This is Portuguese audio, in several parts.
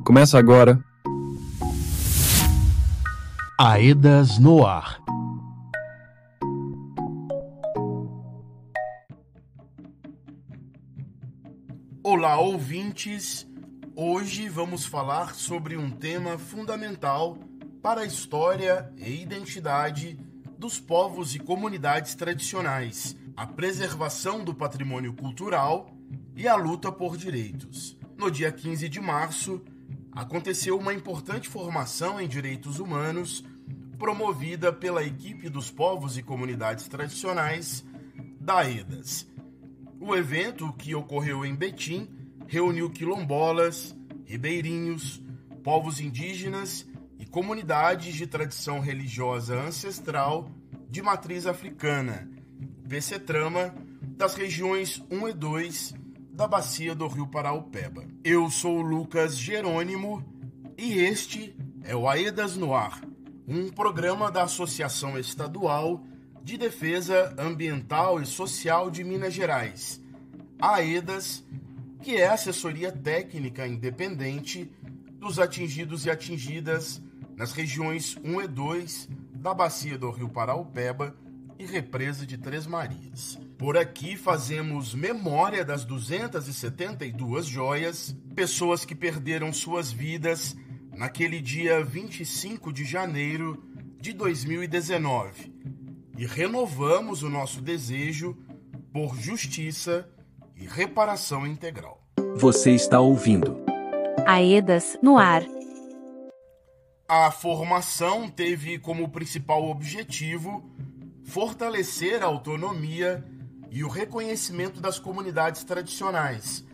Começa agora. Aedas no ar. Olá, ouvintes! Hoje vamos falar sobre um tema fundamental para a história e identidade dos povos e comunidades tradicionais, a preservação do patrimônio cultural e a luta por direitos. No dia 15 de março, aconteceu uma importante formação em direitos humanos promovida pela equipe dos povos e comunidades tradicionais da Aedas. O evento, que ocorreu em Betim, reuniu quilombolas, ribeirinhos, povos indígenas e comunidades de tradição religiosa ancestral de matriz africana, Pecetrama, das regiões 1 e 2 da bacia do Rio Paraupeba. Eu sou o Lucas Jerônimo e este é o Aedas no Ar, um programa da Associação Estadual de Defesa Ambiental e Social de Minas Gerais, a Aedas, que é a assessoria técnica independente dos atingidos e atingidas nas regiões 1 e 2 da bacia do Rio Paraupeba e represa de Três Marias. Por aqui fazemos memória das 272 joias, pessoas que perderam suas vidas naquele dia 25 de janeiro de 2019 e renovamos o nosso desejo por justiça e reparação integral. Você está ouvindo Aedas no ar. A formação teve como principal objetivo fortalecer a autonomia e o reconhecimento das comunidades tradicionais,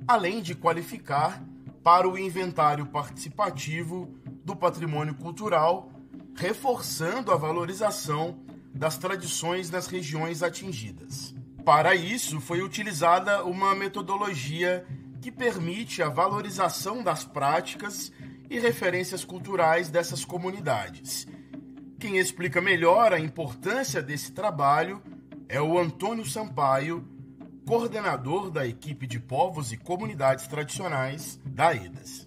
além de qualificar para o inventário participativo do patrimônio cultural, reforçando a valorização das tradições nas regiões atingidas. Para isso, foi utilizada uma metodologia que permite a valorização das práticas e referências culturais dessas comunidades. Quem explica melhor a importância desse trabalho é o Antônio Sampaio, coordenador da equipe de povos e comunidades tradicionais da Aedas.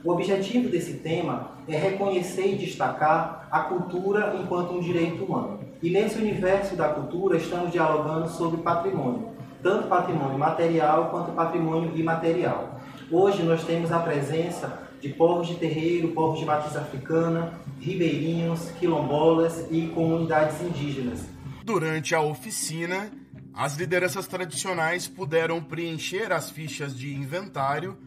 O objetivo desse tema é reconhecer e destacar a cultura enquanto um direito humano. E nesse universo da cultura estamos dialogando sobre patrimônio, tanto patrimônio material quanto patrimônio imaterial. Hoje nós temos a presença de povos de terreiro, povos de matriz africana, ribeirinhos, quilombolas e comunidades indígenas. Durante a oficina, as lideranças tradicionais puderam preencher as fichas de inventário,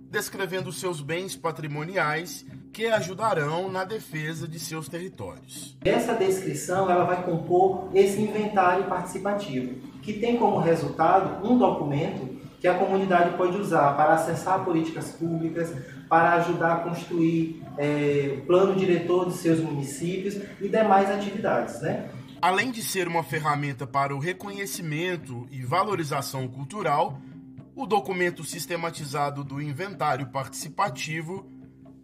descrevendo seus bens patrimoniais que ajudarão na defesa de seus territórios. Essa descrição ela vai compor esse inventário participativo, que tem como resultado um documento que a comunidade pode usar para acessar políticas públicas, para ajudar a construir o plano diretor de seus municípios e demais atividades, né? Além de ser uma ferramenta para o reconhecimento e valorização cultural, o documento sistematizado do inventário participativo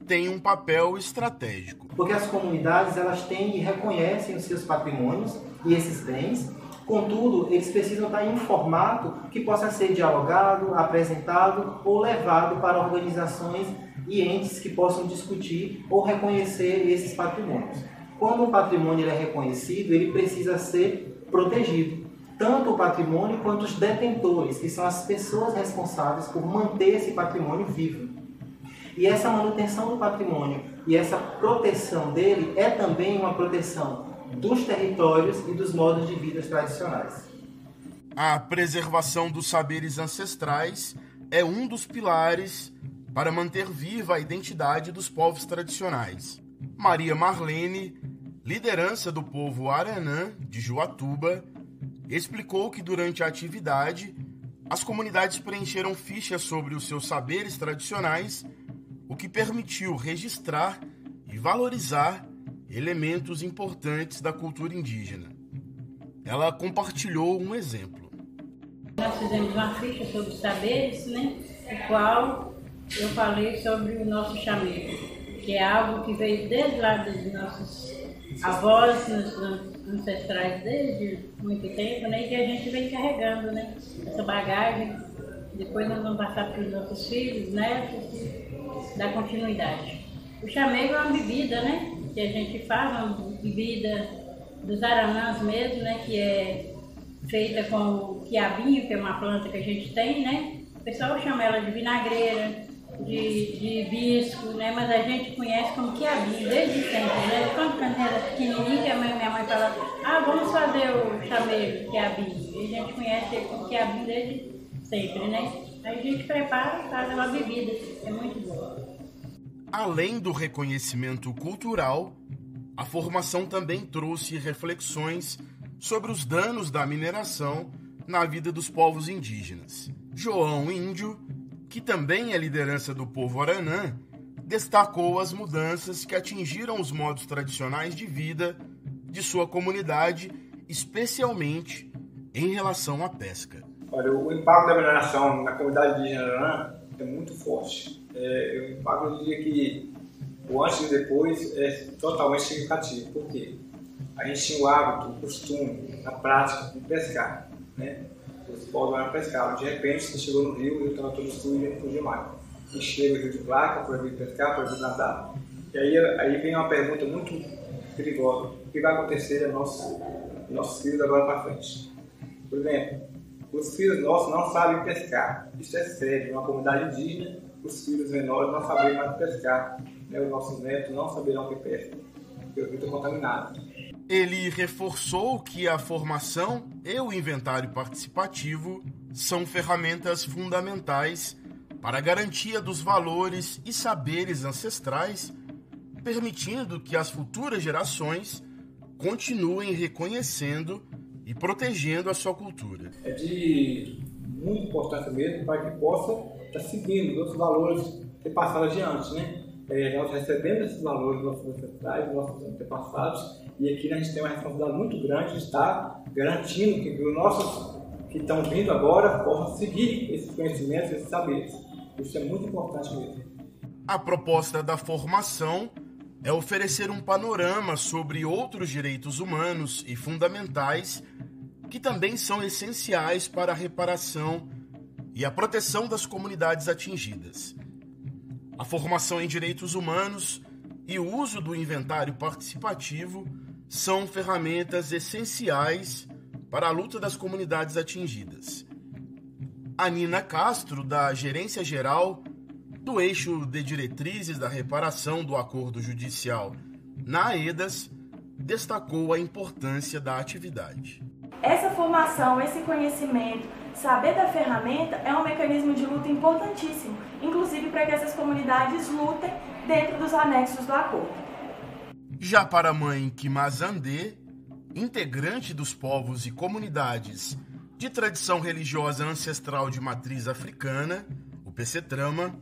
tem um papel estratégico. Porque as comunidades elas têm e reconhecem os seus patrimônios e esses bens, contudo, eles precisam estar em um formato que possa ser dialogado, apresentado ou levado para organizações e entes que possam discutir ou reconhecer esses patrimônios. Quando um patrimônio é reconhecido, ele precisa ser protegido. Tanto o patrimônio quanto os detentores, que são as pessoas responsáveis por manter esse patrimônio vivo. E essa manutenção do patrimônio e essa proteção dele é também uma proteção dos territórios e dos modos de vida tradicionais. A preservação dos saberes ancestrais é um dos pilares para manter viva a identidade dos povos tradicionais. Maria Marlene, liderança do povo Aranã, de Juatuba, explicou que durante a atividade, as comunidades preencheram fichas sobre os seus saberes tradicionais, o que permitiu registrar e valorizar elementos importantes da cultura indígena. Ela compartilhou um exemplo. Nós fizemos uma ficha sobre os saberes, o qual eu falei sobre o nosso chamego, que é algo que veio desde lá dos nossos avós, ancestrais desde muito tempo, e que a gente vem carregando, essa bagagem. Depois nós vamos passar para os nossos filhos, netos, dar continuidade. O chamego é uma bebida, né? Que a gente faz, uma bebida dos aranãs mesmo, né? Que é feita com o quiabinho, que é uma planta que a gente tem, né? O pessoal chama ela de vinagreira, de hibisco, né? Mas a gente conhece como quiabinho desde sempre, né? Quando eu era pequenininha, que minha mãe falava, vamos fazer o chamego, quiabinho. E a gente conhece ele como quiabinho desde sempre, né? Aí a gente prepara e faz uma bebida, é muito boa. Além do reconhecimento cultural, a formação também trouxe reflexões sobre os danos da mineração na vida dos povos indígenas. João Índio, que também é liderança do povo Aranã, destacou as mudanças que atingiram os modos tradicionais de vida de sua comunidade, especialmente em relação à pesca. Olha, o impacto da mineração na comunidade indígena Aranã é muito forte. O impacto, eu diria que o antes e depois é totalmente significativo. Por quê? A gente tinha o hábito, o costume, a prática de pescar, né? Os povos eram pescavam. De repente, você chegou no rio e estava todo sujo e não podia mais. E chega o rio de placa, proibido pescar, proibido nadar. E aí vem uma pergunta muito perigosa. O que vai acontecer aos nossos filhos agora para frente? Por exemplo, os filhos nossos não sabem pescar. Isso é sério. Numa comunidade indígena, os filhos menores não saberem mais pescar. Né? Os nossos netos não saberão que pesca, porque o rio está contaminado. Ele reforçou que a formação e o inventário participativo são ferramentas fundamentais para a garantia dos valores e saberes ancestrais, permitindo que as futuras gerações continuem reconhecendo e protegendo a sua cultura. É de muita importância mesmo para que possa estar seguindo os outros valores e passar adiante, né? Nós recebemos esses valores dos nossos ancestrais, dos nossos antepassados, e aqui a gente tem uma responsabilidade muito grande de estar garantindo que os nossos que estão vindo agora possam seguir esses conhecimentos, esses saberes. Isso é muito importante mesmo. A proposta da formação é oferecer um panorama sobre outros direitos humanos e fundamentais que também são essenciais para a reparação e a proteção das comunidades atingidas. A formação em direitos humanos e o uso do inventário participativo são ferramentas essenciais para a luta das comunidades atingidas. A Nina Castro, da Gerência Geral do Eixo de Diretrizes da Reparação do Acordo Judicial na AEDAS, destacou a importância da atividade. Essa formação, esse conhecimento, saber da ferramenta é um mecanismo de luta importantíssimo, inclusive para que essas comunidades lutem dentro dos anexos do acordo. Já para a mãe Kimazandê, integrante dos povos e comunidades de tradição religiosa ancestral de matriz africana, o PCTrama,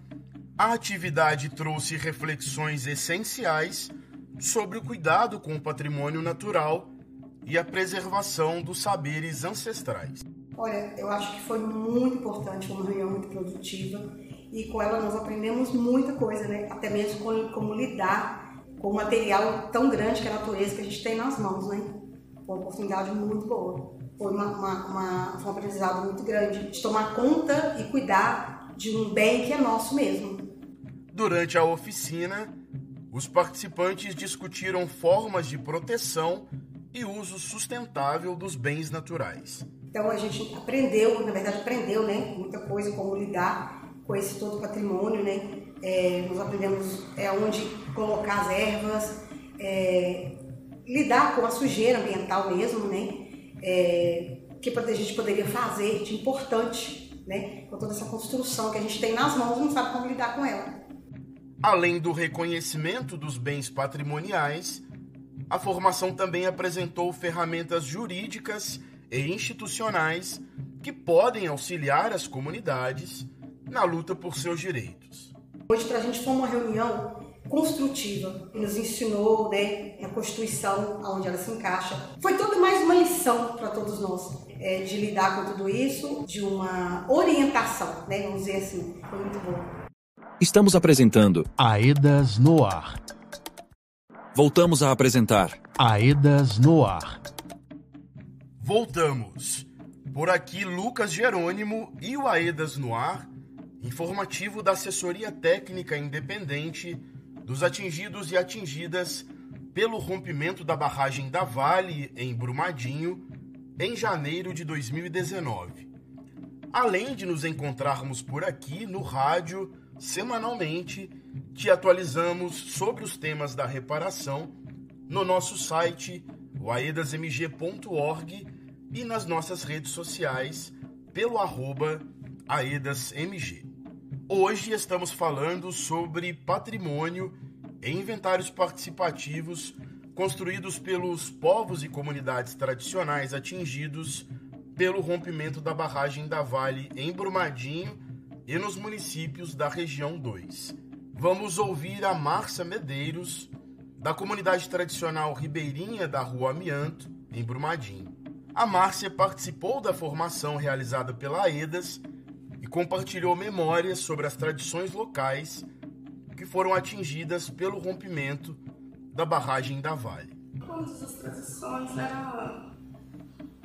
a atividade trouxe reflexões essenciais sobre o cuidado com o patrimônio natural e a preservação dos saberes ancestrais. Olha, eu acho que foi muito importante, foi uma reunião muito produtiva e com ela nós aprendemos muita coisa, né? Até mesmo como lidar com um material tão grande que é a natureza que a gente tem nas mãos, né? Foi uma oportunidade muito boa. Foi um aprendizado muito grande de tomar conta e cuidar de um bem que é nosso mesmo. Durante a oficina, os participantes discutiram formas de proteção e uso sustentável dos bens naturais. Então a gente aprendeu, né, muita coisa, como lidar com esse todo patrimônio, né? Nós aprendemos onde colocar as ervas, lidar com a sujeira ambiental mesmo, né? Que a gente poderia fazer de importante, né? Com toda essa construção que a gente tem nas mãos e não sabe como lidar com ela. Além do reconhecimento dos bens patrimoniais, a formação também apresentou ferramentas jurídicas e institucionais que podem auxiliar as comunidades na luta por seus direitos. Hoje, para a gente, foi uma reunião construtiva, que nos ensinou, né, a Constituição, onde ela se encaixa. Foi toda mais uma lição para todos nós, de lidar com tudo isso, de uma orientação, né, vamos dizer assim. Foi muito bom. Estamos apresentando AEDAS no Ar. Voltamos a apresentar AEDAS no Ar. Voltamos. Por aqui, Lucas Jerônimo e o AEDAS no Ar informativo da Assessoria Técnica Independente dos atingidos e atingidas pelo rompimento da barragem da Vale, em Brumadinho, em janeiro de 2019. Além de nos encontrarmos por aqui no rádio, semanalmente, te atualizamos sobre os temas da reparação no nosso site, o aedasmg.org, e nas nossas redes sociais, pelo @aedasmg. Hoje estamos falando sobre patrimônio e inventários participativos construídos pelos povos e comunidades tradicionais atingidos pelo rompimento da barragem da Vale em Brumadinho e nos municípios da região 2. Vamos ouvir a Márcia Medeiros, da comunidade tradicional ribeirinha da Rua Amianto, em Brumadinho. A Márcia participou da formação realizada pela AEDAS e compartilhou memórias sobre as tradições locais que foram atingidas pelo rompimento da barragem da Vale. Uma das tradições era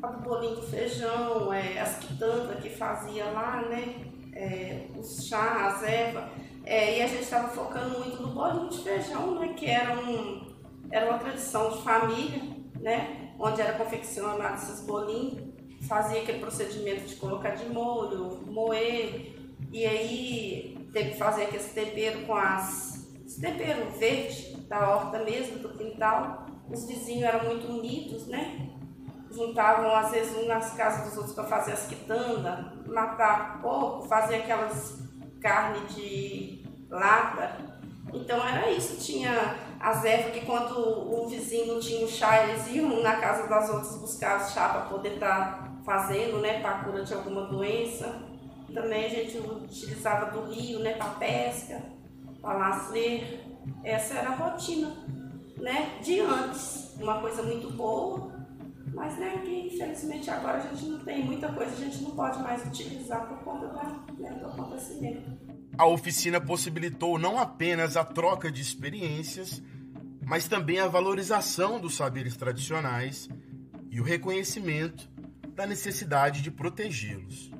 a do bolinho de feijão, as quitandas que fazia lá, né? Os chás, as ervas. E a gente estava focando muito no bolinho de feijão, né? Que era uma tradição de família, né? Onde era confeccionado esses bolinhos, fazia aquele procedimento de colocar de molho, moer, e aí teve que fazer aquele tempero esse tempero verde da horta mesmo, do quintal. Os vizinhos eram muito unidos, né? Juntavam às vezes um nas casas dos outros para fazer as quitandas, matar porco, fazer aquelas carnes de lata. Então era isso, tinha as ervas que quando o vizinho não tinha o chá, eles iam na casa das outras buscar o chá para poder estar fazendo, né, para a cura de alguma doença. Também a gente utilizava do rio, né, para pesca, para lazer. Essa era a rotina, né, de antes. Uma coisa muito boa, mas né, que infelizmente agora a gente não tem muita coisa, a gente não pode mais utilizar por conta do acontecimento. A oficina possibilitou não apenas a troca de experiências, mas também a valorização dos saberes tradicionais e o reconhecimento da necessidade de protegê-los.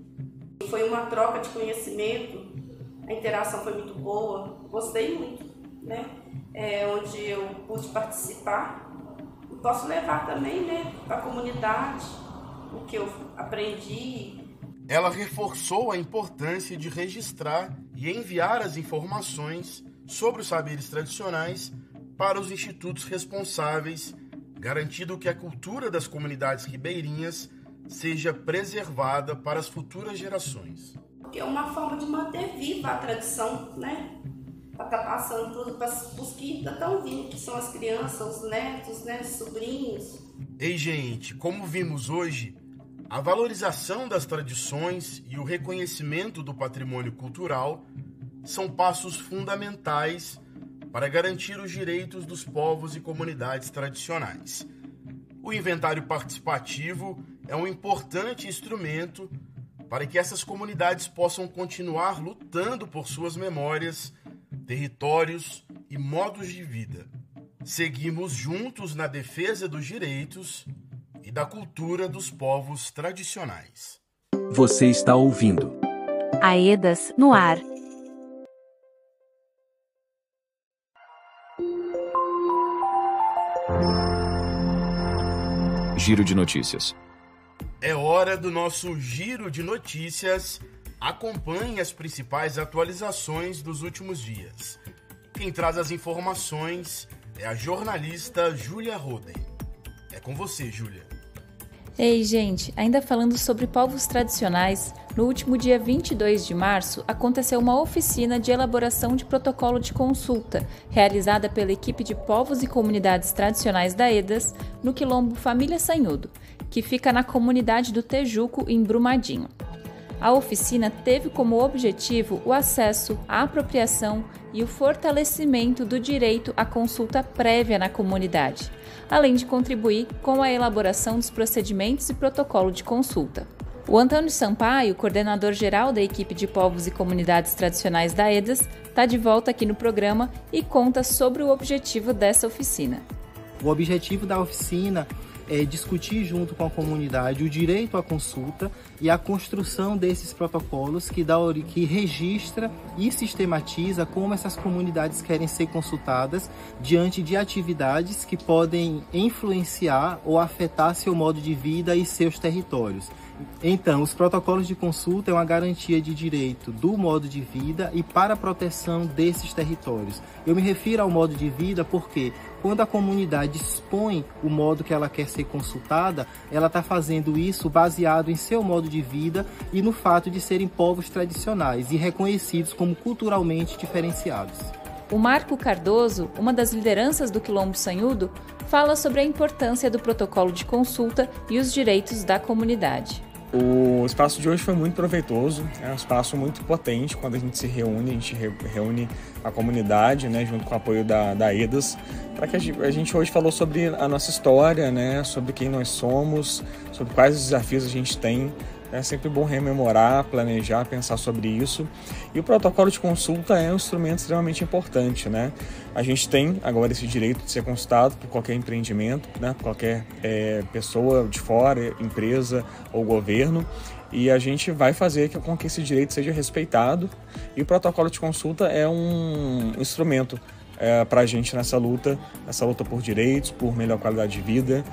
Foi uma troca de conhecimento, a interação foi muito boa, gostei muito, né? Onde eu pude participar. E posso levar também, né, para a comunidade o que eu aprendi. Ela reforçou a importância de registrar e enviar as informações sobre os saberes tradicionais para os institutos responsáveis, garantindo que a cultura das comunidades ribeirinhas seja preservada para as futuras gerações. É uma forma de manter viva a tradição, né? Para estar passando tudo para os que ainda estão vindo, que são as crianças, os netos, né, os sobrinhos. Ei, gente, como vimos hoje, a valorização das tradições e o reconhecimento do patrimônio cultural são passos fundamentais para garantir os direitos dos povos e comunidades tradicionais. O inventário participativo é um importante instrumento para que essas comunidades possam continuar lutando por suas memórias, territórios e modos de vida. Seguimos juntos na defesa dos direitos e da cultura dos povos tradicionais. Você está ouvindo AEDAS no ar. Giro de notícias. É hora do nosso giro de notícias. Acompanhe as principais atualizações dos últimos dias. Quem traz as informações é a jornalista Júlia Roden. É com você, Júlia. Ei, gente, ainda falando sobre povos tradicionais, no último dia 22 de março aconteceu uma oficina de elaboração de protocolo de consulta, realizada pela equipe de povos e comunidades tradicionais da AEDAS, no quilombo Família Sanhudo, que fica na comunidade do Tejuco, em Brumadinho. A oficina teve como objetivo o acesso, a apropriação e o fortalecimento do direito à consulta prévia na comunidade, além de contribuir com a elaboração dos procedimentos e protocolo de consulta. O Antônio Sampaio, coordenador-geral da equipe de povos e comunidades tradicionais da AEDAS, está de volta aqui no programa e conta sobre o objetivo dessa oficina. O objetivo da oficina é discutir junto com a comunidade o direito à consulta e a construção desses protocolos que registra e sistematiza como essas comunidades querem ser consultadas diante de atividades que podem influenciar ou afetar seu modo de vida e seus territórios. Então, os protocolos de consulta é uma garantia de direito do modo de vida e para a proteção desses territórios. Eu me refiro ao modo de vida porque quando a comunidade expõe o modo que ela quer ser consultada, ela está fazendo isso baseado em seu modo de vida e no fato de serem povos tradicionais e reconhecidos como culturalmente diferenciados. O Marco Cardoso, uma das lideranças do Quilombo Sanhudo, fala sobre a importância do protocolo de consulta e os direitos da comunidade. O espaço de hoje foi muito proveitoso, é um espaço muito potente quando a gente se reúne, a gente reúne a comunidade, né, junto com o apoio da EDAS, para que a gente hoje falou sobre a nossa história, né, sobre quem nós somos, sobre quais os desafios a gente tem. É sempre bom rememorar, planejar, pensar sobre isso. E o protocolo de consulta é um instrumento extremamente importante, né? A gente tem agora esse direito de ser consultado por qualquer empreendimento, né? Por qualquer pessoa de fora, empresa ou governo. E a gente vai fazer com que esse direito seja respeitado. E o protocolo de consulta é um instrumento para a gente nessa luta por direitos, por melhor qualidade de vida,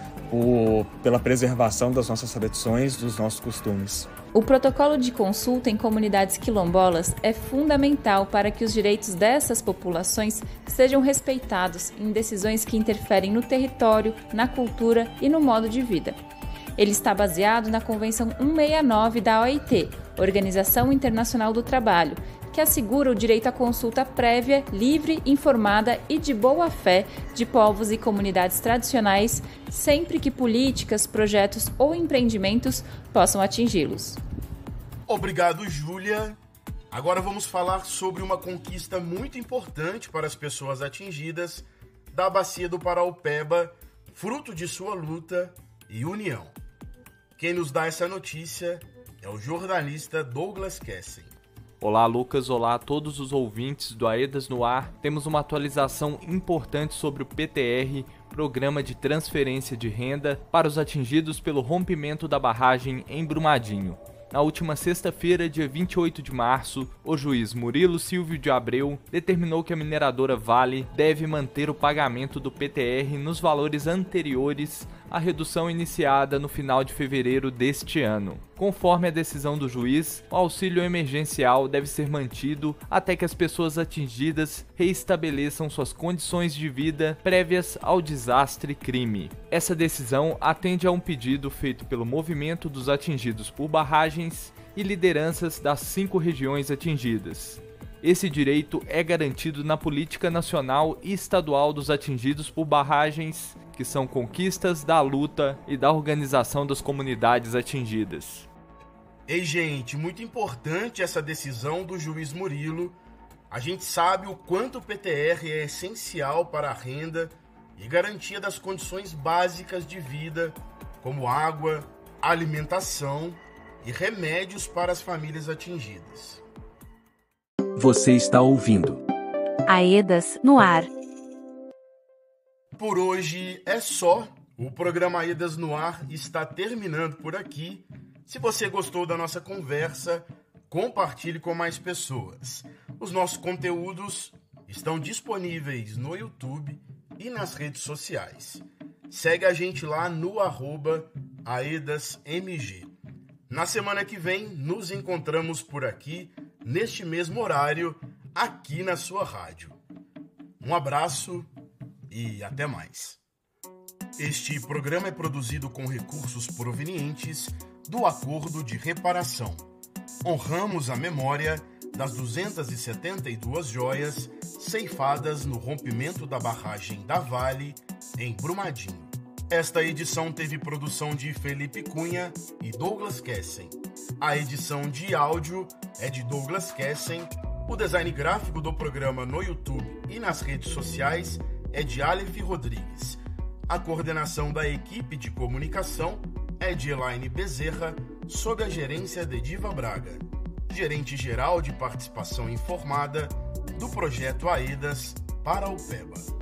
pela preservação das nossas tradições, dos nossos costumes. O protocolo de consulta em comunidades quilombolas é fundamental para que os direitos dessas populações sejam respeitados em decisões que interferem no território, na cultura e no modo de vida. Ele está baseado na Convenção 169 da OIT, Organização Internacional do Trabalho, que assegura o direito à consulta prévia, livre, informada e de boa-fé de povos e comunidades tradicionais, sempre que políticas, projetos ou empreendimentos possam atingi-los. Obrigado, Júlia. Agora vamos falar sobre uma conquista muito importante para as pessoas atingidas da Bacia do Paraupeba, fruto de sua luta e união. Quem nos dá essa notícia é o jornalista Douglas Kessen. Olá, Lucas. Olá a todos os ouvintes do AEDAS no Ar. Temos uma atualização importante sobre o PTR, Programa de Transferência de Renda, para os atingidos pelo rompimento da barragem em Brumadinho. Na última sexta-feira, dia 28 de março, o juiz Murilo Silvio de Abreu determinou que a mineradora Vale deve manter o pagamento do PTR nos valores anteriores à redução iniciada no final de fevereiro deste ano. Conforme a decisão do juiz, o auxílio emergencial deve ser mantido até que as pessoas atingidas reestabeleçam suas condições de vida prévias ao desastre crime. Essa decisão atende a um pedido feito pelo Movimento dos Atingidos por Barragens e lideranças das 5 regiões atingidas. Esse direito é garantido na Política Nacional e Estadual dos Atingidos por Barragens, que são conquistas da luta e da organização das comunidades atingidas. Ei, gente, muito importante essa decisão do juiz Murilo. A gente sabe o quanto o PTR é essencial para a renda e garantia das condições básicas de vida, como água, alimentação e remédios para as famílias atingidas. Você está ouvindo AEDAS no Ar. Por hoje é só. O programa AEDAS no Ar está terminando por aqui. Se você gostou da nossa conversa, compartilhe com mais pessoas. Os nossos conteúdos estão disponíveis no YouTube e nas redes sociais. Segue a gente lá no @AEDASMG. Na semana que vem, nos encontramos por aqui, neste mesmo horário, aqui na sua rádio. Um abraço e até mais. Este programa é produzido com recursos provenientes do Acordo de Reparação. Honramos a memória das 272 joias ceifadas no rompimento da barragem da Vale, em Brumadinho. Esta edição teve produção de Felipe Cunha e Douglas Kessen. A edição de áudio é de Douglas Kessen. O design gráfico do programa no YouTube e nas redes sociais é de Aleph Rodrigues. A coordenação da equipe de comunicação é de Elaine Bezerra, sob a gerência de Diva Braga, gerente-geral de participação informada do projeto AEDAS Paraupeba.